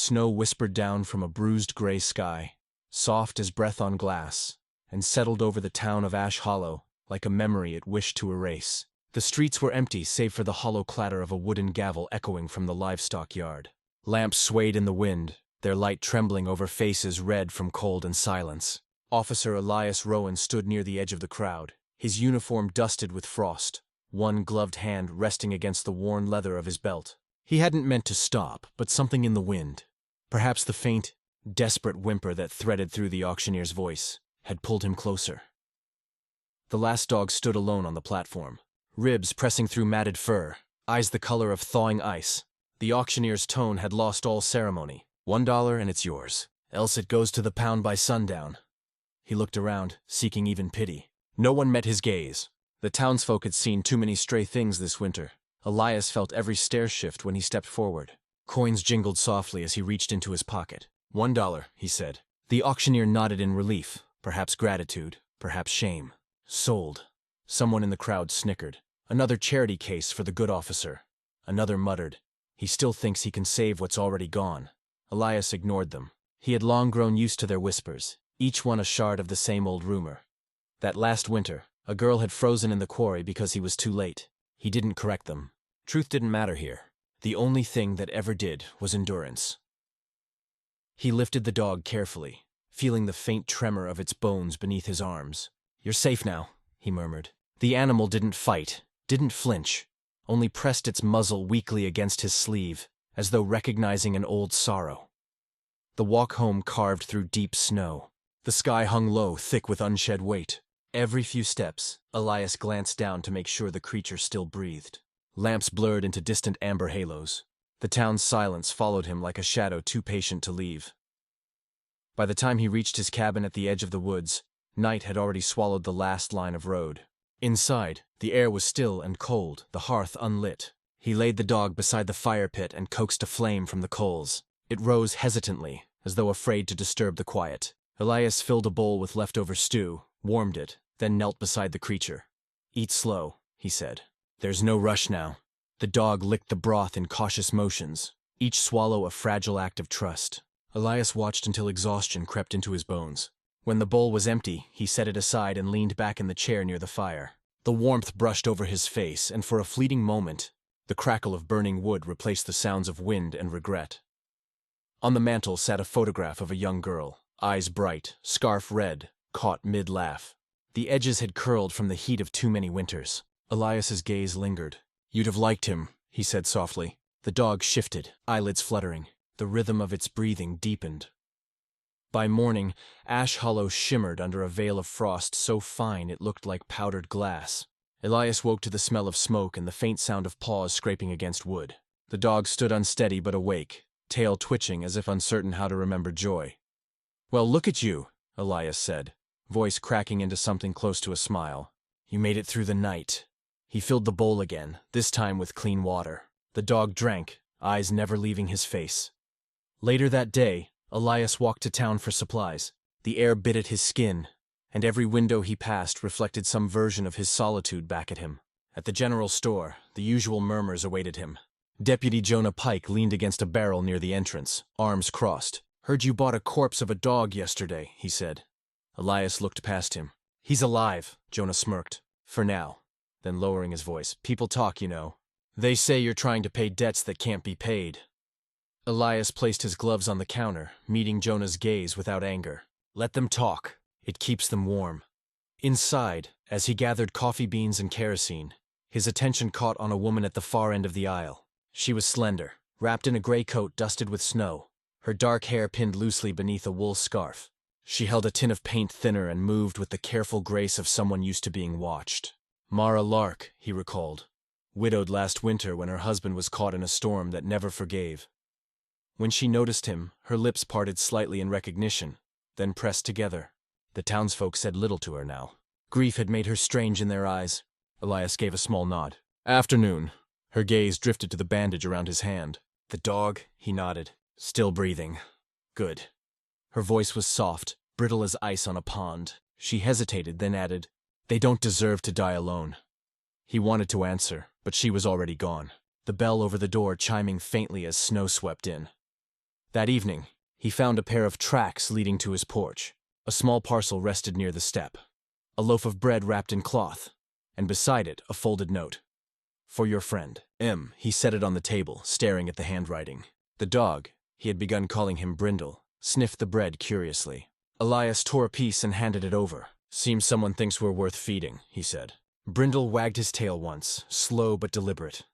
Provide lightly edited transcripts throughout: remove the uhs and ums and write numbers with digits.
Snow whispered down from a bruised gray sky, soft as breath on glass, and settled over the town of Ash Hollow like a memory it wished to erase. The streets were empty save for the hollow clatter of a wooden gavel echoing from the livestock yard. Lamps swayed in the wind, their light trembling over faces red from cold and silence. Officer Elias Rowan stood near the edge of the crowd, his uniform dusted with frost, one gloved hand resting against the worn leather of his belt. He hadn't meant to stop, but something in the wind, perhaps the faint, desperate whimper that threaded through the auctioneer's voice, had pulled him closer. The last dog stood alone on the platform, ribs pressing through matted fur, eyes the color of thawing ice. The auctioneer's tone had lost all ceremony. $1 and it's yours, else it goes to the pound by sundown. He looked around, seeking even pity. No one met his gaze. The townsfolk had seen too many stray things this winter. Elias felt every stare shift when he stepped forward. Coins jingled softly as he reached into his pocket. $1, he said. The auctioneer nodded in relief, perhaps gratitude, perhaps shame. Sold. Someone in the crowd snickered. Another charity case for the good officer. Another muttered, he still thinks he can save what's already gone. Elias ignored them. He had long grown used to their whispers, each one a shard of the same old rumor. That last winter, a girl had frozen in the quarry because he was too late. He didn't correct them. Truth didn't matter here. The only thing that ever did was endurance. He lifted the dog carefully, feeling the faint tremor of its bones beneath his arms. You're safe now, he murmured. The animal didn't fight, didn't flinch, only pressed its muzzle weakly against his sleeve, as though recognizing an old sorrow. The walk home carved through deep snow. The sky hung low, thick with unshed weight. Every few steps, Elias glanced down to make sure the creature still breathed. Lamps blurred into distant amber halos. The town's silence followed him like a shadow too patient to leave. By the time he reached his cabin at the edge of the woods, night had already swallowed the last line of road. Inside, the air was still and cold, the hearth unlit. He laid the dog beside the fire pit and coaxed a flame from the coals. It rose hesitantly, as though afraid to disturb the quiet. Elias filled a bowl with leftover stew, warmed it, then knelt beside the creature. Eat slow, he said. There's no rush now. The dog licked the broth in cautious motions, each swallow a fragile act of trust. Elias watched until exhaustion crept into his bones. When the bowl was empty, he set it aside and leaned back in the chair near the fire. The warmth brushed over his face, and for a fleeting moment, the crackle of burning wood replaced the sounds of wind and regret. On the mantel sat a photograph of a young girl, eyes bright, scarf red, caught mid-laugh. The edges had curled from the heat of too many winters. Elias's gaze lingered. You'd have liked him, he said softly. The dog shifted, eyelids fluttering. The rhythm of its breathing deepened. By morning, Ash Hollow shimmered under a veil of frost so fine it looked like powdered glass. Elias woke to the smell of smoke and the faint sound of paws scraping against wood. The dog stood unsteady but awake, tail twitching as if uncertain how to remember joy. Well, look at you, Elias said, voice cracking into something close to a smile. You made it through the night. He filled the bowl again, this time with clean water. The dog drank, eyes never leaving his face. Later that day, Elias walked to town for supplies. The air bit at his skin, and every window he passed reflected some version of his solitude back at him. At the general store, the usual murmurs awaited him. Deputy Jonah Pike leaned against a barrel near the entrance, arms crossed. Heard you bought a corpse of a dog yesterday, he said. Elias looked past him. He's alive, Jonah smirked. For now. Then lowering his voice, people talk, you know. They say you're trying to pay debts that can't be paid. Elias placed his gloves on the counter, meeting Jonah's gaze without anger. Let them talk. It keeps them warm. Inside, as he gathered coffee beans and kerosene, his attention caught on a woman at the far end of the aisle. She was slender, wrapped in a gray coat dusted with snow, her dark hair pinned loosely beneath a wool scarf. She held a tin of paint thinner and moved with the careful grace of someone used to being watched. Mara Lark, he recalled, widowed last winter when her husband was caught in a storm that never forgave. When she noticed him, her lips parted slightly in recognition, then pressed together. The townsfolk said little to her now. Grief had made her strange in their eyes. Elias gave a small nod. Afternoon. Her gaze drifted to the bandage around his hand. The dog, he nodded. Still breathing. Good. Her voice was soft, brittle as ice on a pond. She hesitated, then added, They don't deserve to die alone. He wanted to answer, but she was already gone, the bell over the door chiming faintly as snow swept in. That evening, he found a pair of tracks leading to his porch. A small parcel rested near the step. A loaf of bread wrapped in cloth, and beside it a folded note. For your friend, M. He set it on the table, staring at the handwriting. The dog, he had begun calling him Brindle, sniffed the bread curiously. Elias tore a piece and handed it over. Seems someone thinks we're worth feeding, he said. Brindle wagged his tail once, slow but deliberate.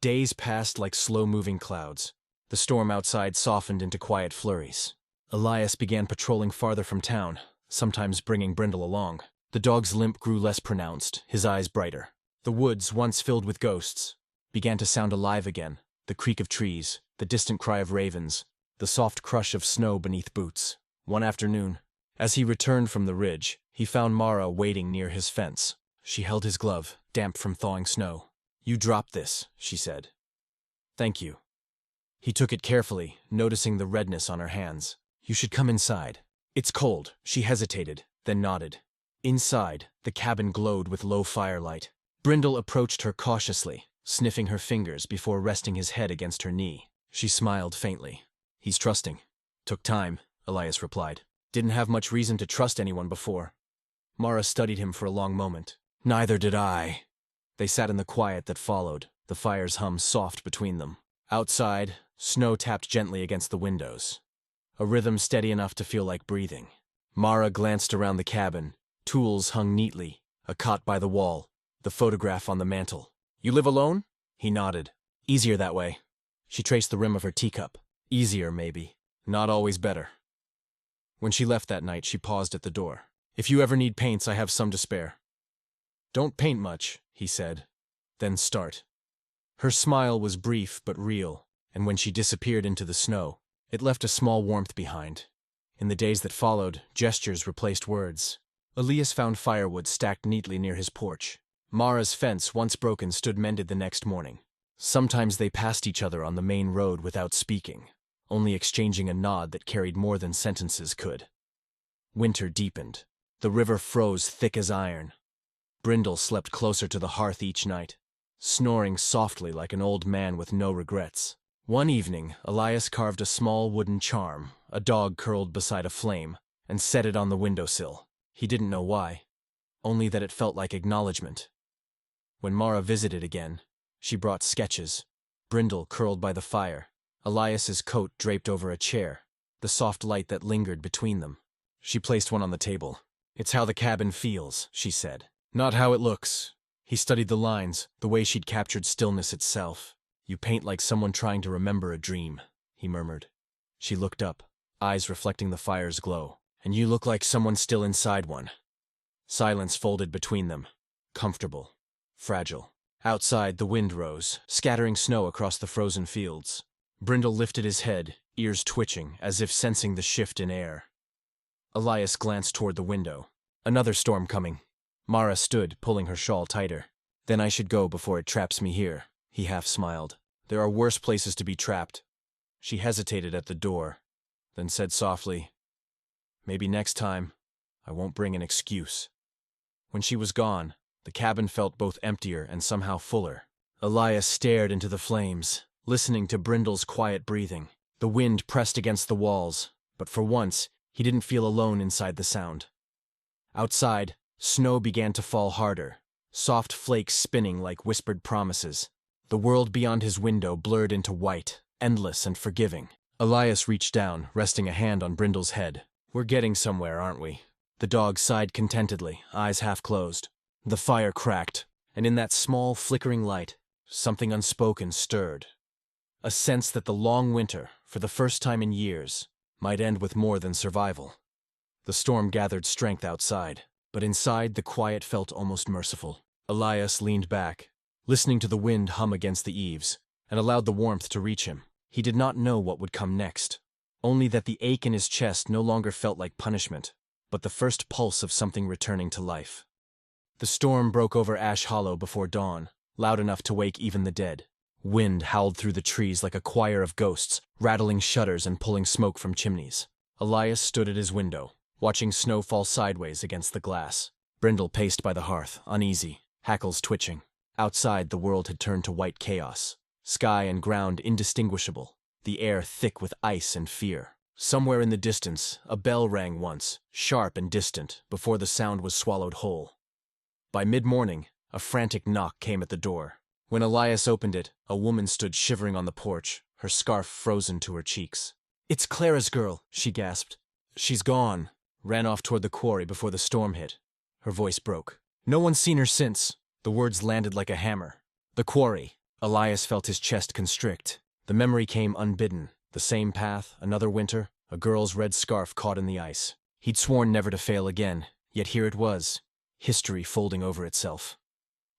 Days passed like slow-moving clouds. The storm outside softened into quiet flurries. Elias began patrolling farther from town, sometimes bringing Brindle along. The dog's limp grew less pronounced, his eyes brighter. The woods, once filled with ghosts, began to sound alive again. The creak of trees, the distant cry of ravens, the soft crush of snow beneath boots. One afternoon, as he returned from the ridge, he found Mara waiting near his fence. She held his glove, damp from thawing snow. You dropped this, she said. Thank you. He took it carefully, noticing the redness on her hands. You should come inside. It's cold, she hesitated, then nodded. Inside, the cabin glowed with low firelight. Brindle approached her cautiously, sniffing her fingers before resting his head against her knee. She smiled faintly. He's trusting. Took time, Elias replied. Didn't have much reason to trust anyone before. Mara studied him for a long moment. Neither did I. They sat in the quiet that followed, the fire's hum soft between them. Outside, snow tapped gently against the windows, a rhythm steady enough to feel like breathing. Mara glanced around the cabin. Tools hung neatly, a cot by the wall, the photograph on the mantel. You live alone? He nodded. Easier that way. She traced the rim of her teacup. Easier, maybe. Not always better. When she left that night, she paused at the door. If you ever need paints, I have some to spare. Don't paint much, he said. Then start. Her smile was brief but real, and when she disappeared into the snow, it left a small warmth behind. In the days that followed, gestures replaced words. Elias found firewood stacked neatly near his porch. Mara's fence, once broken, stood mended the next morning. Sometimes they passed each other on the main road without speaking, only exchanging a nod that carried more than sentences could. Winter deepened. The river froze thick as iron. Brindle slept closer to the hearth each night, snoring softly like an old man with no regrets. One evening, Elias carved a small wooden charm, a dog curled beside a flame, and set it on the windowsill. He didn't know why, only that it felt like acknowledgement. When Mara visited again, she brought sketches. Brindle curled by the fire, Elias's coat draped over a chair, the soft light that lingered between them. She placed one on the table. It's how the cabin feels, she said. Not how it looks. He studied the lines, the way she'd captured stillness itself. You paint like someone trying to remember a dream, he murmured. She looked up, eyes reflecting the fire's glow. And you look like someone still inside one. Silence folded between them, comfortable, fragile. Outside, the wind rose, scattering snow across the frozen fields. Brindle lifted his head, ears twitching, as if sensing the shift in air. Elias glanced toward the window. Another storm coming. Mara stood, pulling her shawl tighter. Then I should go before it traps me here, he half smiled. There are worse places to be trapped. She hesitated at the door, then said softly, Maybe next time, I won't bring an excuse. When she was gone, the cabin felt both emptier and somehow fuller. Elias stared into the flames, listening to Brindle's quiet breathing. The wind pressed against the walls, but for once, he didn't feel alone inside the sound. Outside, snow began to fall harder, soft flakes spinning like whispered promises. The world beyond his window blurred into white, endless and forgiving. Elias reached down, resting a hand on Brindle's head. We're getting somewhere, aren't we? The dog sighed contentedly, eyes half closed. The fire cracked, and in that small, flickering light, something unspoken stirred. A sense that the long winter, for the first time in years, might end with more than survival. The storm gathered strength outside, but inside the quiet felt almost merciful. Elias leaned back, listening to the wind hum against the eaves, and allowed the warmth to reach him. He did not know what would come next, only that the ache in his chest no longer felt like punishment, but the first pulse of something returning to life. The storm broke over Ash Hollow before dawn, loud enough to wake even the dead. Wind howled through the trees like a choir of ghosts, rattling shutters and pulling smoke from chimneys. Elias stood at his window, watching snow fall sideways against the glass. Brindle paced by the hearth, uneasy, hackles twitching. Outside, the world had turned to white chaos, sky and ground indistinguishable. the air thick with ice and fear. Somewhere in the distance, a bell rang once, sharp and distant, before the sound was swallowed whole. By mid-morning, a frantic knock came at the door. When Elias opened it, a woman stood shivering on the porch, her scarf frozen to her cheeks. "It's Clara's girl," she gasped. "She's gone." Ran off toward the quarry before the storm hit. Her voice broke. "No one's seen her since." The words landed like a hammer. The quarry. Elias felt his chest constrict. The memory came unbidden. The same path, another winter, a girl's red scarf caught in the ice. He'd sworn never to fail again, yet here it was, history folding over itself.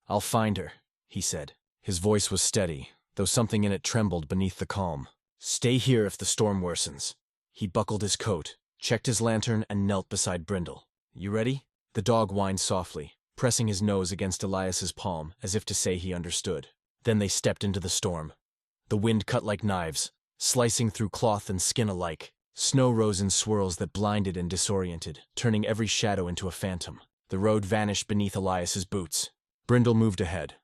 "I'll find her," he said. His voice was steady, though something in it trembled beneath the calm. "Stay here if the storm worsens." He buckled his coat, checked his lantern, and knelt beside Brindle. "You ready?" The dog whined softly, pressing his nose against Elias's palm as if to say he understood. Then they stepped into the storm. The wind cut like knives, slicing through cloth and skin alike. Snow rose in swirls that blinded and disoriented, turning every shadow into a phantom. The road vanished beneath Elias's boots. Brindle moved ahead,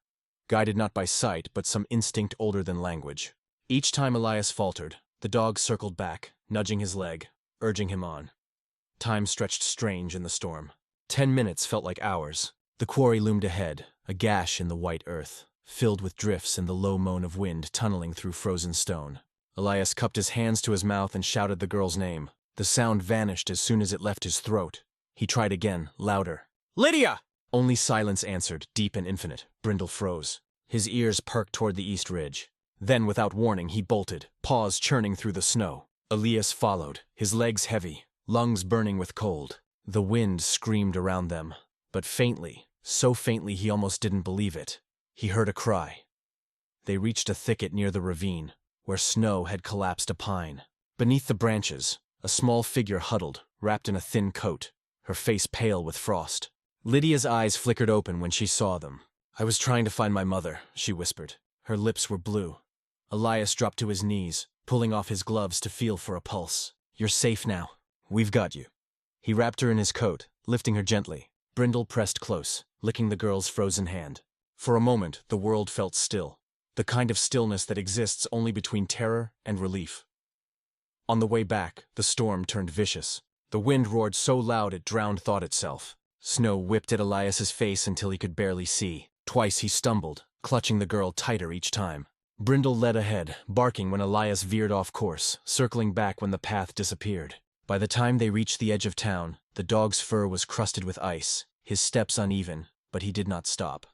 guided not by sight but some instinct older than language. Each time Elias faltered, the dog circled back, nudging his leg, urging him on. Time stretched strange in the storm. 10 minutes felt like hours. The quarry loomed ahead, a gash in the white earth, filled with drifts and the low moan of wind tunneling through frozen stone. Elias cupped his hands to his mouth and shouted the girl's name. The sound vanished as soon as it left his throat. He tried again, louder. "Lydia!" Only silence answered, deep and infinite. Brindle froze. His ears perked toward the east ridge. Then, without warning, he bolted, paws churning through the snow. Elias followed, his legs heavy, lungs burning with cold. The wind screamed around them, but faintly, so faintly he almost didn't believe it. He heard a cry. They reached a thicket near the ravine, where snow had collapsed a pine. Beneath the branches, a small figure huddled, wrapped in a thin coat, her face pale with frost. Lydia's eyes flickered open when she saw them. "I was trying to find my mother," she whispered. Her lips were blue. Elias dropped to his knees, pulling off his gloves to feel for a pulse. "You're safe now. We've got you." He wrapped her in his coat, lifting her gently. Brindle pressed close, licking the girl's frozen hand. For a moment, the world felt still, the kind of stillness that exists only between terror and relief. On the way back, the storm turned vicious. The wind roared so loud it drowned thought itself. Snow whipped at Elias's face until he could barely see. Twice he stumbled, clutching the girl tighter each time. Brindle led ahead, barking when Elias veered off course, circling back when the path disappeared. By the time they reached the edge of town, the dog's fur was crusted with ice, his steps uneven, but he did not stop.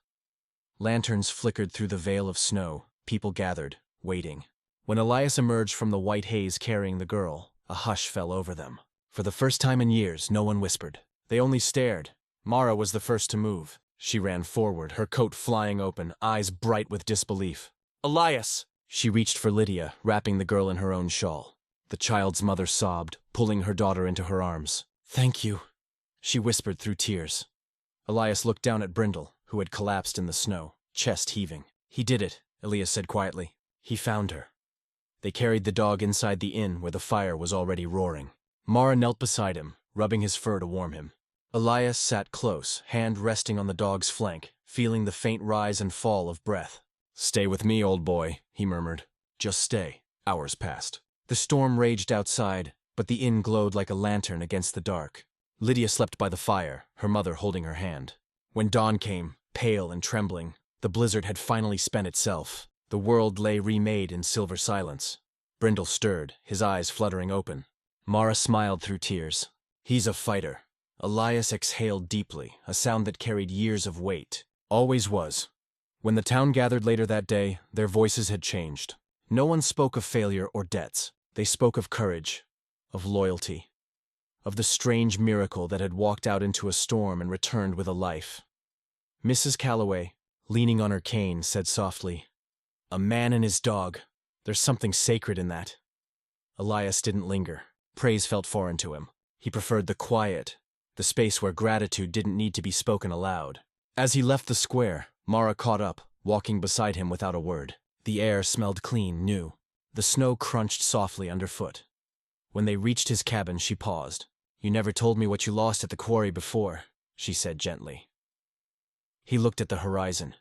Lanterns flickered through the veil of snow, people gathered, waiting. When Elias emerged from the white haze carrying the girl, a hush fell over them. For the first time in years, no one whispered. They only stared. Mara was the first to move. She ran forward, her coat flying open, eyes bright with disbelief. "Elias!" She reached for Lydia, wrapping the girl in her own shawl. The child's mother sobbed, pulling her daughter into her arms. "Thank you," she whispered through tears. Elias looked down at Brindle, who had collapsed in the snow, chest heaving. "He did it," Elias said quietly. "He found her." They carried the dog inside the inn where the fire was already roaring. Mara knelt beside him, rubbing his fur to warm him. Elias sat close, hand resting on the dog's flank, feeling the faint rise and fall of breath. "Stay with me, old boy," he murmured. "Just stay." Hours passed. The storm raged outside, but the inn glowed like a lantern against the dark. Lydia slept by the fire, her mother holding her hand. When dawn came, pale and trembling, the blizzard had finally spent itself. The world lay remade in silver silence. Brindle stirred, his eyes fluttering open. Mara smiled through tears. "He's a fighter." Elias exhaled deeply, a sound that carried years of weight. Always was. When the town gathered later that day, their voices had changed. No one spoke of failure or debts. They spoke of courage, of loyalty, of the strange miracle that had walked out into a storm and returned with a life. Mrs. Calloway, leaning on her cane, said softly, "A man and his dog. There's something sacred in that." Elias didn't linger. Praise felt foreign to him. He preferred the quiet, the space where gratitude didn't need to be spoken aloud. As he left the square, Mara caught up, walking beside him without a word. The air smelled clean, new. The snow crunched softly underfoot. When they reached his cabin, she paused. "You never told me what you lost at the quarry before," she said gently. He looked at the horizon,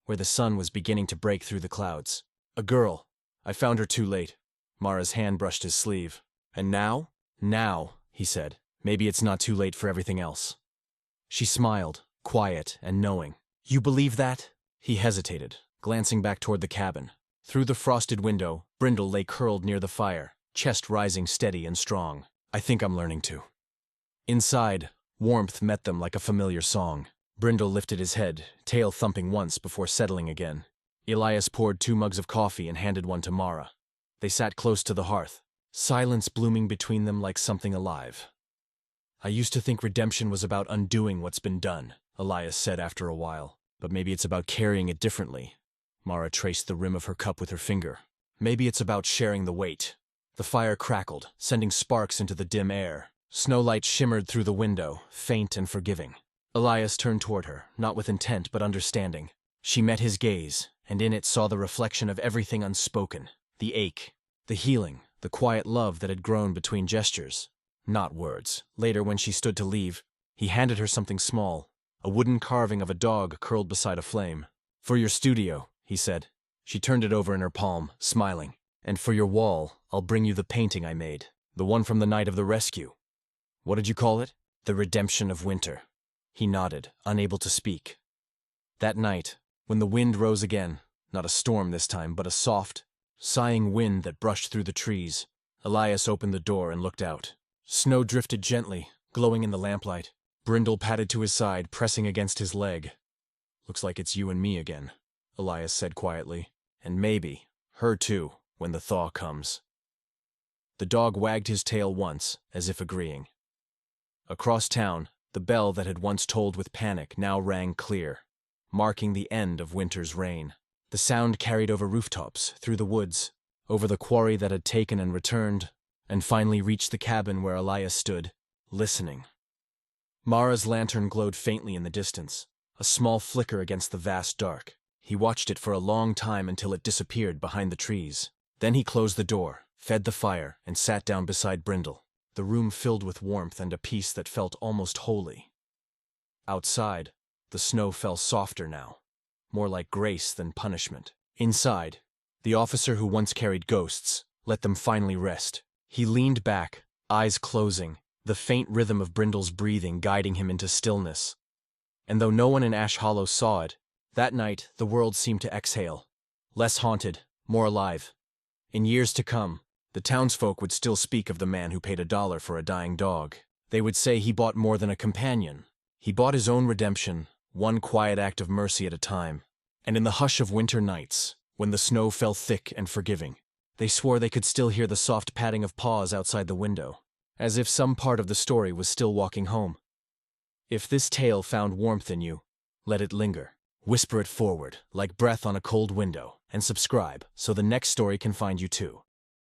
where the sun was beginning to break through the clouds. "A girl. I found her too late. Mara's hand brushed his sleeve. And now? Now, he said. Maybe it's not too late for everything else. She smiled, quiet and knowing. You believe that? He hesitated, glancing back toward the cabin. Through the frosted window, Brindle lay curled near the fire, chest rising steady and strong. I think I'm learning to. Inside, warmth met them like a familiar song. Brindle lifted his head, tail thumping once before settling again. Elias poured 2 mugs of coffee and handed one to Mara. They sat close to the hearth, silence blooming between them like something alive. I used to think redemption was about undoing what's been done, Elias said after a while. But maybe it's about carrying it differently. Mara traced the rim of her cup with her finger. Maybe it's about sharing the weight. The fire crackled, sending sparks into the dim air. Snowlight shimmered through the window, faint and forgiving. Elias turned toward her, not with intent but understanding. She met his gaze, and in it saw the reflection of everything unspoken. The ache, the healing, the quiet love that had grown between gestures. Not words. Later, when she stood to leave, he handed her something small, a wooden carving of a dog curled beside a flame. For your studio, he said. She turned it over in her palm, smiling. And for your wall, I'll bring you the painting I made, the one from the night of the rescue. What did you call it? The Redemption of Winter. He nodded, unable to speak. That night, when the wind rose again, not a storm this time, but a soft, sighing wind that brushed through the trees, Elias opened the door and looked out. Snow drifted gently, glowing in the lamplight. Brindle padded to his side, pressing against his leg. Looks like it's you and me again, Elias said quietly. And maybe, her too, when the thaw comes. The dog wagged his tail once, as if agreeing. Across town, the bell that had once tolled with panic now rang clear, marking the end of winter's reign. The sound carried over rooftops, through the woods, over the quarry that had taken and returned, and finally reached the cabin where Elias stood, listening. Mara's lantern glowed faintly in the distance, a small flicker against the vast dark. He watched it for a long time until it disappeared behind the trees. Then he closed the door, fed the fire, and sat down beside Brindle, the room filled with warmth and a peace that felt almost holy. Outside, the snow fell softer now, more like grace than punishment. Inside, the officer who once carried ghosts let them finally rest. He leaned back, eyes closing, the faint rhythm of Brindle's breathing guiding him into stillness. And though no one in Ash Hollow saw it, that night the world seemed to exhale, less haunted, more alive. In years to come, the townsfolk would still speak of the man who paid $1 for a dying dog. They would say he bought more than a companion. He bought his own redemption, one quiet act of mercy at a time. And in the hush of winter nights, when the snow fell thick and forgiving, they swore they could still hear the soft padding of paws outside the window, as if some part of the story was still walking home. If this tale found warmth in you, let it linger. Whisper it forward, like breath on a cold window, and subscribe so the next story can find you too.